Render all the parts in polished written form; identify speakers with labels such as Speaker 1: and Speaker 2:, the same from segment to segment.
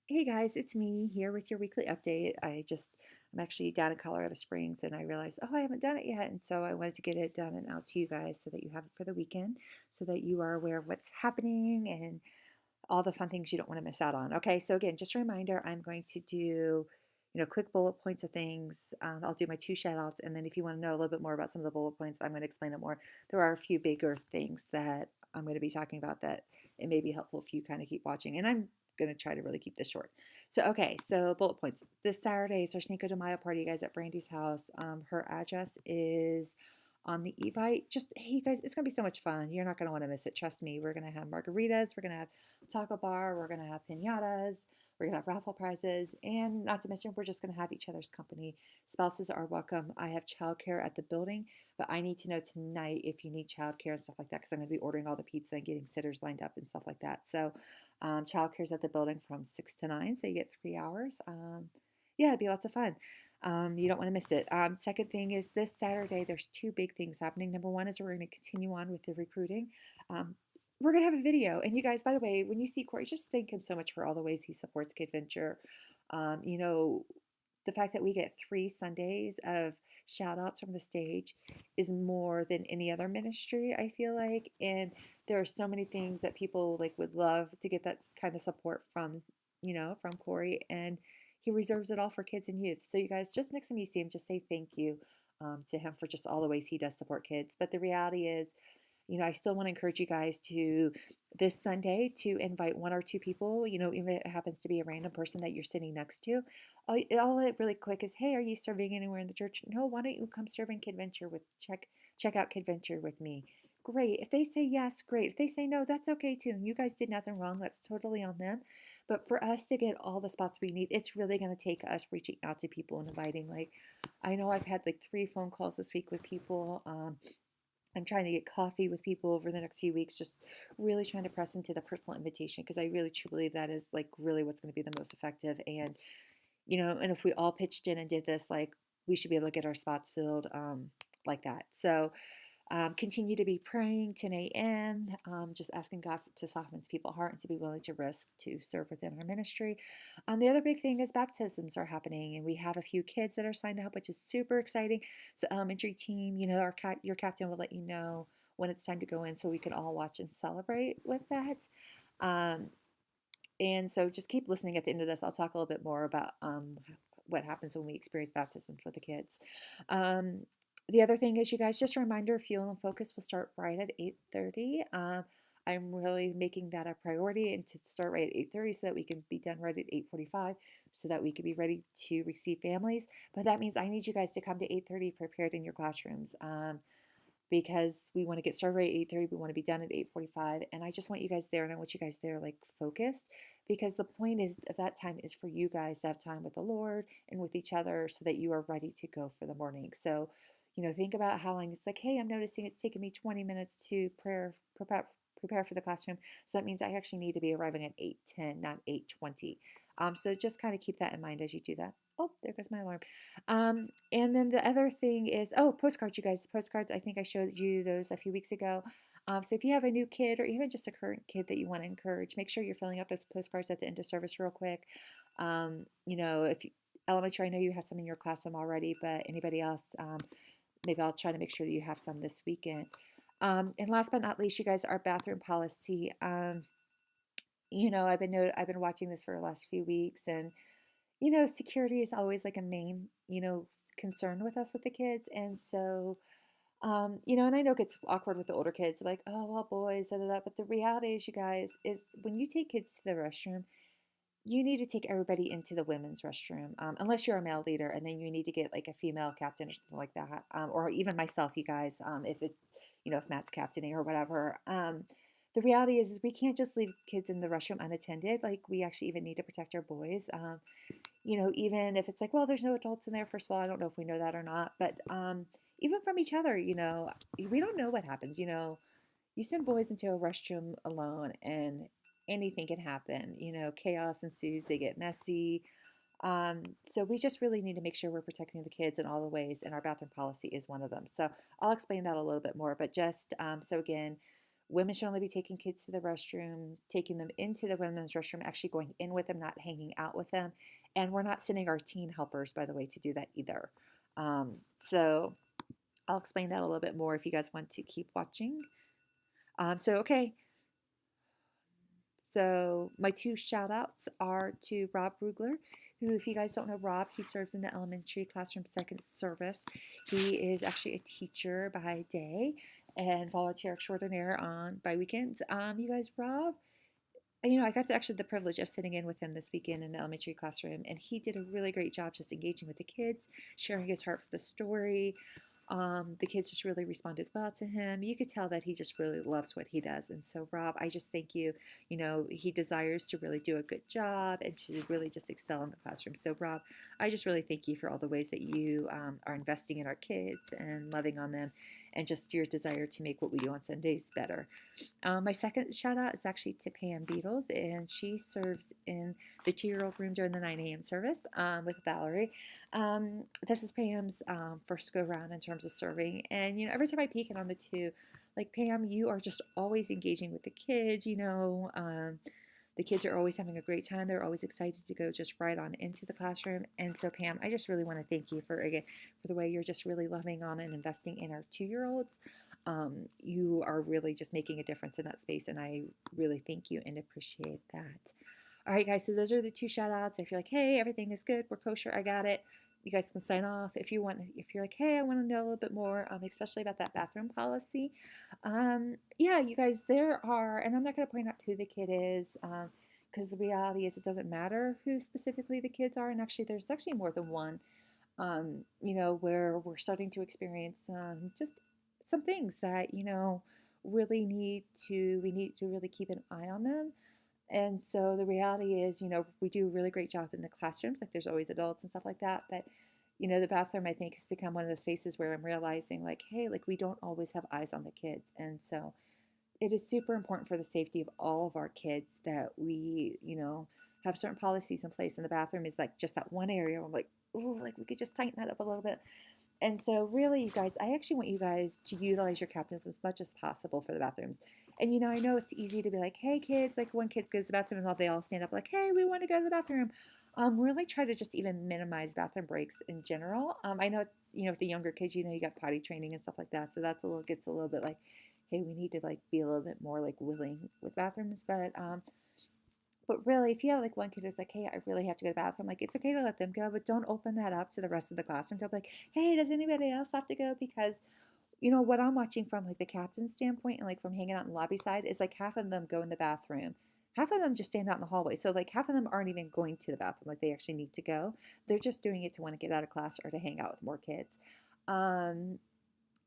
Speaker 1: Hey guys, it's me here with your weekly update. I'm actually down in Colorado Springs and I realized, oh, I haven't done it yet. And so I wanted to get it done and out to you guys so that you have it for the weekend, so that you are aware of what's happening and all the fun things you don't want to miss out on. Okay, so again, just a reminder, I'm going to do, quick bullet points of things. I'll do my two shout outs. And then if you want to know a little bit more about some of the bullet points, I'm going to explain it more. There are a few bigger things that I'm going to be talking about that it may be helpful if you kind of keep watching. And I'm going to try to really keep this short. So bullet points. This Saturday is our Cinco de Mayo party, you guys, at Brandy's house. Her address is on the Evite. Just, hey, you guys, it's going to be so much fun. You're not going to want to miss it. Trust me. We're going to have margaritas. We're going to have taco bar. We're going to have pinatas. We're going to have raffle prizes. And not to mention, we're just going to have each other's company. Spouses are welcome. I have childcare at the building, but I need to know tonight if you need childcare and stuff like that because I'm going to be ordering all the pizza and getting sitters lined up and stuff like that. So, childcare is at the building from 6 to 9, so you get 3 hours. Yeah, it'd be lots of fun. You don't want to miss it. Second thing is this Saturday, there's two big things happening. Number one is we're going to continue on with the recruiting. Um, we're going to have a video. And you guys, by the way, when you see Corey, just thank him so much for all the ways he supports KidVenture. Um, you know, the fact that we get 3 Sundays of shout outs from the stage is more than any other ministry, I feel like. And there are so many things that people like would love to get that kind of support from, from Corey. And he reserves it all for kids and youth. So you guys, just next time you see him, just say thank you to him for just all the ways he does support kids. But the reality is, I still want to encourage you guys to this Sunday to invite one or two people, even if it happens to be a random person that you're sitting next to. All it really quick is, hey, are you serving anywhere in the church? No, why don't you come serve in KidVenture with check out KidVenture with me? Great. If they say yes, great. If they say no, that's okay too. You guys did nothing wrong. That's totally on them. But for us to get all the spots we need, it's really going to take us reaching out to people and inviting. Like, I know I've had like 3 phone calls this week with people. I'm trying to get coffee with people over the next few weeks, just really trying to press into the personal invitation because I really truly believe that is like really what's going to be the most effective. And if we all pitched in and did this, like we should be able to get our spots filled like that. So continue to be praying 10 a.m., just asking God to soften people's heart and to be willing to risk to serve within our ministry. The other big thing is baptisms are happening, and we have a few kids that are signed up, which is super exciting. So, elementary team, your captain will let you know when it's time to go in so we can all watch and celebrate with that. Um, and so just keep listening at the end of this. I'll talk a little bit more about what happens when we experience baptism for the kids. Um, the other thing is, you guys, just a reminder, Fuel and Focus will start right at 8:30. I'm really making that a priority and to start right at 8:30 so that we can be done right at 8:45 so that we can be ready to receive families. But that means I need you guys to come to 8:30 prepared in your classrooms. Because we want to get started at 8:30. We want to be done at 8:45. And I just want you guys there, and I want you guys there like focused because the point is of that time is for you guys to have time with the Lord and with each other so that you are ready to go for the morning. So, think about how long it's like, hey, I'm noticing it's taking me 20 minutes to prepare for the classroom. So that means I actually need to be arriving at 8:10, not 8:20. So just kind of keep that in mind as you do that. Oh, there goes my alarm. And then the other thing is, oh, postcards, you guys. Postcards, I think I showed you those a few weeks ago. So if you have a new kid or even just a current kid that you want to encourage, make sure you're filling out those postcards at the end of service real quick. If elementary, I know you have some in your classroom already, but anybody else, maybe I'll try to make sure that you have some this weekend. And last but not least, you guys, our bathroom policy. I've been watching this for the last few weeks, and security is always like a main, concern with us with the kids. And so, and I know it gets awkward with the older kids, like, oh, well, boys, da, da, da. But the reality is, you guys, is when you take kids to the restroom, you need to take everybody into the women's restroom, unless you're a male leader, and then you need to get like a female captain or something like that, or even myself, you guys, if it's, if Matt's captaining or whatever. The reality is we can't just leave kids in the restroom unattended. Like we actually even need to protect our boys. Even if it's like, well, there's no adults in there. First of all, I don't know if we know that or not, but even from each other, we don't know what happens. You send boys into a restroom alone, and anything can happen. Chaos ensues. They get messy. So we just really need to make sure we're protecting the kids in all the ways, and our bathroom policy is one of them. So I'll explain that a little bit more, but just so again, women should only be taking kids to the restroom, taking them into the women's restroom, actually going in with them, not hanging out with them. And we're not sending our teen helpers, by the way, to do that either. So I'll explain that a little bit more if you guys want to keep watching. Okay. So my two shout outs are to Rob Rugler, who, if you guys don't know Rob, he serves in the elementary classroom second service. He is actually a teacher by day and volunteer extraordinaire on by weekends. You guys, Rob, I got actually the privilege of sitting in with him this weekend in the elementary classroom, and he did a really great job just engaging with the kids, sharing his heart for the story. The kids just really responded well to him. You could tell that he just really loves what he does. And so, Rob, I just thank you. He desires to really do a good job and to really just excel in the classroom. So, Rob, I just really thank you for all the ways that you are investing in our kids and loving on them and just your desire to make what we do on Sundays better. My second shout out is actually to Pam Beatles, and she serves in the 2-year-old room during the 9 a.m. service with Valerie. This is Pam's first go round in terms of serving, and every time I peek in on the two, like Pam, you are just always engaging with the kids. The kids are always having a great time. They're always excited to go just right on into the classroom. And so, Pam, I just really want to thank you for the way you're just really loving on and investing in our 2-year-olds. You are really just making a difference in that space, and I really thank you and appreciate that. All right, guys, so those are the two shout outs. If you're like, hey, everything is good, we're kosher, I got it, you guys can sign off. If you're like, hey, I want to know a little bit more, especially about that bathroom policy. Yeah, you guys, there are, and I'm not going to point out who the kid is, because the reality is it doesn't matter who specifically the kids are. And actually, there's actually more than one, where we're starting to experience just some things that, really we need to really keep an eye on them. And so the reality is, we do a really great job in the classrooms. Like there's always adults and stuff like that. But, the bathroom, I think, has become one of those spaces where I'm realizing like, hey, like we don't always have eyes on the kids. And so it is super important for the safety of all of our kids that we, have certain policies in place. And the bathroom is like just that one area where I'm like, oh, like we could just tighten that up a little bit. And so really, you guys, I actually want you guys to utilize your captains as much as possible for the bathrooms. And, I know it's easy to be like, hey, kids, like when kids go to the bathroom and they all stand up like, hey, we want to go to the bathroom. Really try to just even minimize bathroom breaks in general. I know it's, with the younger kids, you got potty training and stuff like that. So gets a little bit like, hey, we need to like be a little bit more like willing with bathrooms. But really, if you have like one kid who's like, hey, I really have to go to the bathroom, like it's okay to let them go, but don't open that up to the rest of the classroom. Don't be like, hey, does anybody else have to go? Because what I'm watching from like the captain's standpoint and like from hanging out in the lobby side is like half of them go in the bathroom. Half of them just stand out in the hallway. So like half of them aren't even going to the bathroom, like they actually need to go. They're just doing it to want to get out of class or to hang out with more kids.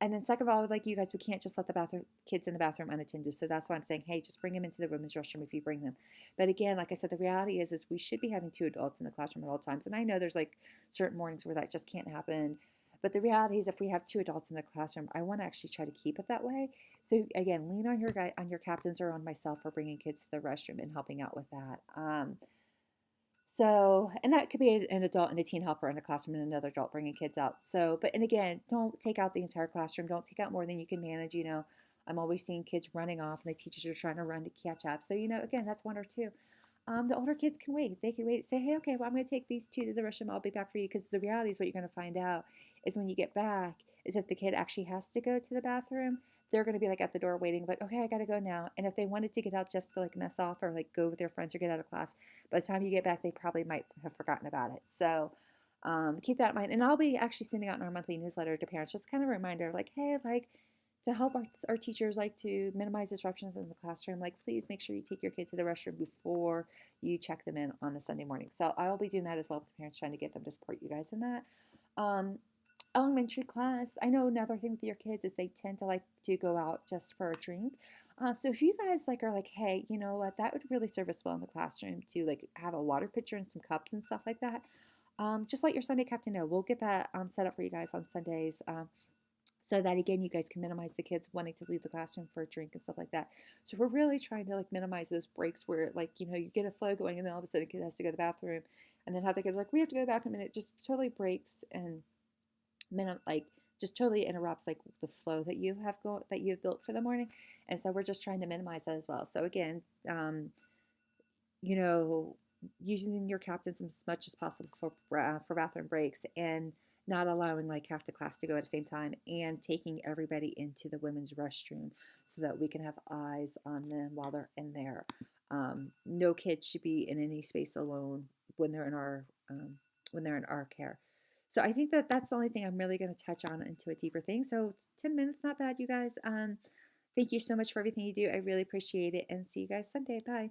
Speaker 1: And then second of all, like you guys, we can't just let the bathroom kids in the bathroom unattended. So that's why I'm saying, hey, just bring them into the women's restroom if you bring them. But again, like I said, the reality is we should be having 2 adults in the classroom at all times. And I know there's like certain mornings where that just can't happen. But the reality is if we have 2 adults in the classroom, I want to actually try to keep it that way. So again, lean on your captains or on myself for bringing kids to the restroom and helping out with that. And that could be an adult and a teen helper in a classroom and another adult bringing kids out. And again, don't take out the entire classroom. Don't take out more than you can manage. I'm always seeing kids running off and the teachers are trying to run to catch up. So, again, that's 1 or 2. The older kids can wait. They can wait. Say, hey, okay, well, I'm going to take these 2 to the restroom. I'll be back for you. Because the reality is what you're going to find out is when you get back is if the kid actually has to go to the bathroom, they're going to be like at the door waiting, like, okay, I got to go now. And if they wanted to get out just to like mess off or like go with their friends or get out of class, by the time you get back, they probably might have forgotten about it. So keep that in mind. And I'll be actually sending out in our monthly newsletter to parents, just kind of a reminder like, hey, like to help our teachers like to minimize disruptions in the classroom, like please make sure you take your kid to the restroom before you check them in on a Sunday morning. So I'll be doing that as well with the parents, trying to get them to support you guys in that. Elementary class, I know another thing with your kids is they tend to like to go out just for a drink. So if you guys like are like, hey, you know what, that would really serve us well in the classroom to like have a water pitcher and some cups and stuff like that. Just let your Sunday captain know. We'll get that set up for you guys on Sundays. So that again, you guys can minimize the kids wanting to leave the classroom for a drink and stuff like that. So we're really trying to like minimize those breaks where like, you get a flow going and then all of a sudden a kid has to go to the bathroom and then have the kids like, we have to go to the bathroom and it just totally breaks and like just totally interrupts like the flow that that you've built for the morning. And so we're just trying to minimize that as well. So again, you know, using your captains as much as possible for bathroom breaks, and not allowing like half the class to go at the same time, and taking everybody into the women's restroom so that we can have eyes on them while they're in there. No kids should be in any space alone when they're in our care. So I think that that's the only thing I'm really going to touch on into a deeper thing. So 10 minutes, not bad, you guys. Thank you so much for everything you do. I really appreciate it, and see you guys Sunday. Bye.